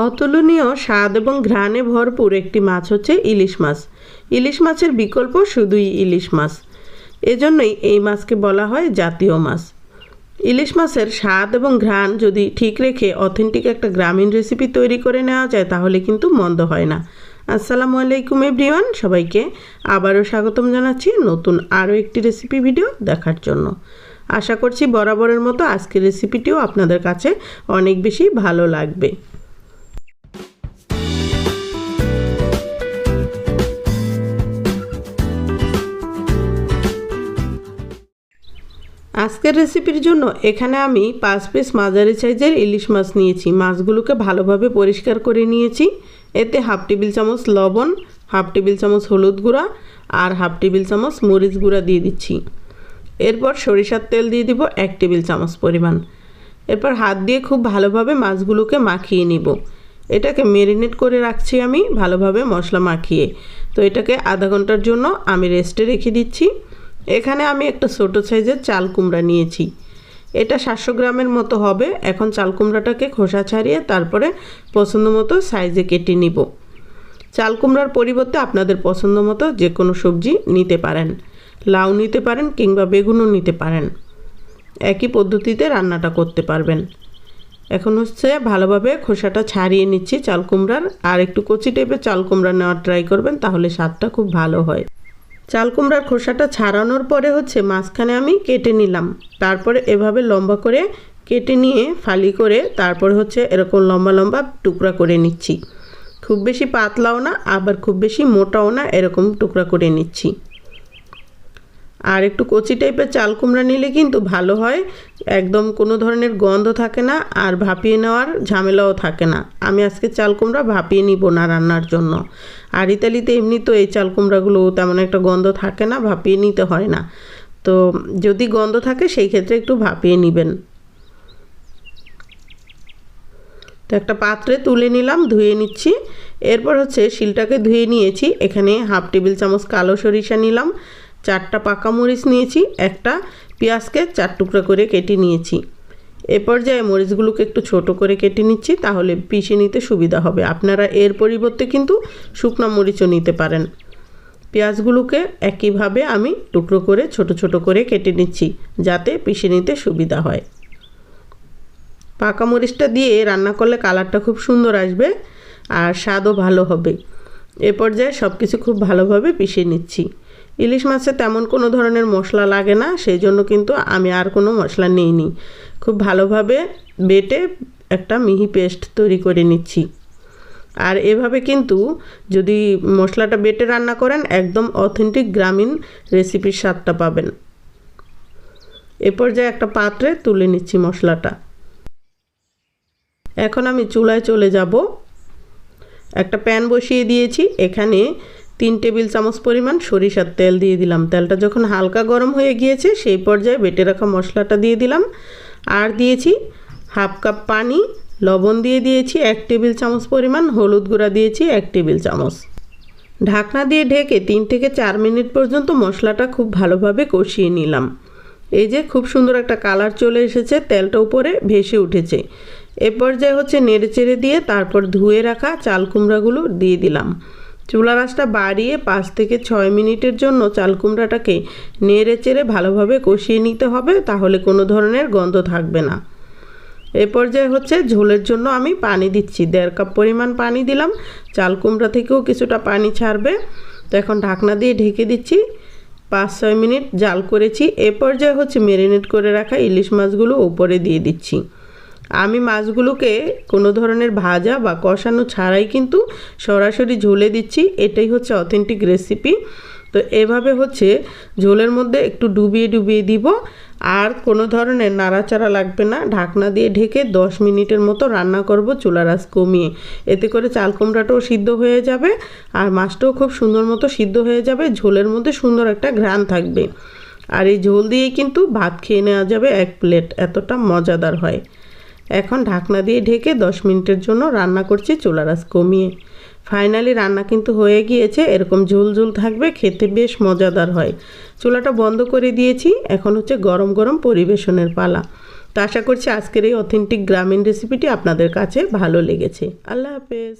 অতুলনীয় স্বাদ এবং ঘ্রাণে ভরপুর একটি মাছ হচ্ছে ইলিশ মাছ। ইলিশ মাছের বিকল্প শুধুই ইলিশ মাছ। এজন্যই এই মাছকে বলা হয় জাতীয় মাছ। ইলিশ মাছের স্বাদ এবং ঘ্রাণ যদি ঠিক রেখে অথেন্টিক একটা গ্রামীণ রেসিপি তৈরি করে নেওয়া যায় তাহলে কিন্তু মন্দ হয় না। আসসালামু আলাইকুম এভরিওয়ান, সবাইকে আবারও স্বাগতম জানাচ্ছি নতুন আরও একটি রেসিপি ভিডিও দেখার জন্য। আশা করছি বরাবরের মতো আজকের রেসিপিটিও আপনাদের কাছে অনেক বেশি ভালো লাগবে। আজকের রেসিপির জন্য এখানে আমি 5 পিস মাঝারি সাইজের ইলিশ মাছ নিয়েছি। মাছগুলোকে ভালোভাবে পরিষ্কার করে নিয়েছি। এতে হাফ টেবিল চামচ লবণ, হাফ টেবিল চামচ হলুদ গুঁড়া আর হাফ টেবিল চামচ মরিচ গুঁড়া দিয়ে দিচ্ছি। এরপর সরিষার তেল দিয়ে দিব 1 টেবিল চামচ পরিমাণ। এরপর হাত দিয়ে খুব ভালোভাবে মাছগুলোকে মাখিয়ে নিব। এটাকে ম্যারিনেট করে রাখছি আমি ভালোভাবে মশলা মাখিয়ে। তো এটাকে আধা ঘন্টার জন্য আমি রেস্টে রেখে দিচ্ছি। এখানে আমি একটা ছোট সাইজের চাল কুমড়া নিয়েছি। এটা 700 গ্রামের মতো হবে। এখন চাল কুমড়াটাকে খোসা ছাড়িয়ে তারপরে পছন্দ মতো সাইজে কেটে নিব। চাল কুমড়ার পরিবর্তে আপনাদের পছন্দ মতো যে কোনো সবজি নিতে পারেন, লাউ নিতে পারেন কিংবা বেগুনও নিতে পারেন। একই পদ্ধতিতে রান্নাটা করতে পারবেন। এখন হচ্ছে ভালোভাবে খোসাটা ছাড়িয়ে নিচ্ছি চাল কুমড়ার। আর একটু কচি টাইপের চাল কুমড়া নেওয়ার ট্রাই করবেন, তাহলে স্বাদটা খুব ভালো হয়। চাল কুমড়ার খোসাটা ছাড়ানোর পরে হচ্ছে মাঝখানে আমি কেটে নিলাম। তারপরে এভাবে লম্বা করে কেটে নিয়ে ফালি করে তারপরে হচ্ছে এরকম লম্বা লম্বা টুকরা করে নিচ্ছি। খুব বেশি পাতলাও না আবার খুব বেশি মোটাও না, এরকম টুকরা করে নিচ্ছি। আর একটু কচি টাইপের চাল কুমড়া নিলে কিন্তু ভালো হয়, একদম কোনো ধরনের গন্ধ থাকে না আর ভাপিয়ে নেওয়ার ঝামেলাও থাকে না। আমি আজকে চাল কুমড়া ভাপিয়ে নিব না রান্নার জন্য। আর ইতালিতে এমনি তো এই চাল কুমড়াগুলো তেমন একটা গন্ধ থাকে না, ভাপিয়ে নিতে হয় না। তো যদি গন্ধ থাকে সেই ক্ষেত্রে একটু ভাপিয়ে নেবেন। তো একটা পাত্রে তুলে নিলাম, ধুয়ে নিচ্ছি। এরপর হচ্ছে শিলটাকে ধুয়ে নিয়েছি। এখানে হাফ টেবিল চামচ কালো সরিষা নিলাম, 4টা পাকা মরিচ নিয়েছি, একটা পেঁয়াজকে 4 টুকরা করে কেটে নিয়েছি। এ পর্যায়ে মরিচগুলোকে একটু ছোট করে কেটে নিচ্ছি, তাহলে পিষে নিতে সুবিধা হবে। আপনারা এর পরিবর্তে কিন্তু শুকনো মরিচও নিতে পারেন। পেঁয়াজগুলোকে একইভাবে আমি টুকরো করে ছোট ছোট করে কেটে নিচ্ছি, যাতে পিষে নিতে সুবিধা হয়। পাকা মরিচটা দিয়ে রান্না করলে কালারটা খুব সুন্দর আসবে আর স্বাদও ভালো হবে। এ পর্যায়ে সব কিছু খুব ভালোভাবে পিষে নিচ্ছি। ইলিশ মাছে তেমন কোনো ধরনের মশলা লাগে না, সেই জন্য কিন্তু আমি আর কোনো মশলা নিইনি। খুব ভালোভাবে বেটে একটা মিহি পেস্ট তৈরি করে নিচ্ছি। আর এভাবে কিন্তু যদি মশলাটা বেটে রান্না করেন একদম অথেন্টিক গ্রামীণ রেসিপির স্বাদটা পাবেন। এ পর্যায়ে একটা পাত্রে তুলে নিচ্ছি মশলাটা। এখন আমি চুলায় চলে যাব। একটা প্যান বসিয়ে দিয়েছি। এখানে 3 টেবিল চামচ পরিমাণ সরিষার তেল দিয়ে দিলাম। তেলটা যখন হালকা গরম হয়ে গিয়েছে সেই পর্যায়ে বেটে রাখা মশলাটা দিয়ে দিলাম। আর দিয়েছি হাফ কাপ পানি, লবণ দিয়ে দিয়েছি 1 টেবিল চামচ পরিমাণ, হলুদ গুঁড়া দিয়েছি 1 টেবিল চামচ। ঢাকনা দিয়ে ঢেকে 3 থেকে 4 মিনিট পর্যন্ত মশলাটা খুব ভালোভাবে কষিয়ে নিলাম। এই যে খুব সুন্দর একটা কালার চলে এসেছে, তেলটা উপরে ভেসে উঠেছে। এ পর্যায়ে হচ্ছে নেড়ে চেড়ে দিয়ে তারপর ধুয়ে রাখা চাল কুমড়াগুলো দিয়ে দিলাম। চুলার আঁচটা বাড়িয়ে 5 থেকে 6 মিনিটের জন্য চাল কুমড়াটাকে নেড়ে চেড়ে ভালোভাবে কষিয়ে নিতে হবে, তাহলে কোনো ধরনের গন্ধ থাকবে না। এ পর্যায়ে হচ্ছে ঝোলের জন্য আমি পানি দিচ্ছি। 1.5 কাপ পরিমাণ পানি দিলাম। চাল কুমড়া থেকেও কিছুটা পানি ছাড়বে। তো এখন ঢাকনা দিয়ে ঢেকে দিচ্ছি। 5-6 মিনিট জাল করেছি। এ পর্যায়ে হচ্ছে ম্যারিনেট করে রাখা ইলিশ মাছগুলো উপরে দিয়ে দিচ্ছি। আমি মাছগুলোকে কোনো ধরনের ভাজা বা কষানো ছাড়াই কিন্তু সরাসরি ঝোলে দিচ্ছি। এটাই হচ্ছে অথেন্টিক রেসিপি। তো এভাবে হচ্ছে ঝোলের মধ্যে একটু ডুবিয়ে ডুবিয়ে দিব, আর কোনো ধরনের নাড়াচাড়া লাগবে না। ঢাকনা দিয়ে ঢেকে 10 মিনিটের মতো রান্না করব চুলার আঁচ কমিয়ে। এতে করে চাল কুমড়াটাও সিদ্ধ হয়ে যাবে আর মাছটাও খুব সুন্দর মতো সিদ্ধ হয়ে যাবে। ঝোলের মধ্যে সুন্দর একটা ঘ্রাণ থাকবে। আর এই ঝোল দিয়েই কিন্তু ভাত খেয়ে নেওয়া যাবে 1 প্লেট, এতটা মজাদার হয়। এখন ঢাকনা দিয়ে ঢেকে 10 মিনিটের জন্য রান্না করছি চুলার আঁচ কমিয়ে। ফাইনালি রান্না কিন্তু হয়ে গিয়েছে। এরকম ঝোল ঝোল থাকবে, খেতে বেশ মজাদার হয়। চুলাটা বন্ধ করে দিয়েছি। এখন হচ্ছে গরম গরম পরিবেশনের পালা। তো আশা করছি আজকের এই অথেন্টিক গ্রামীণ রেসিপিটি আপনাদের কাছে ভালো লেগেছে। আল্লাহ হাফেজ।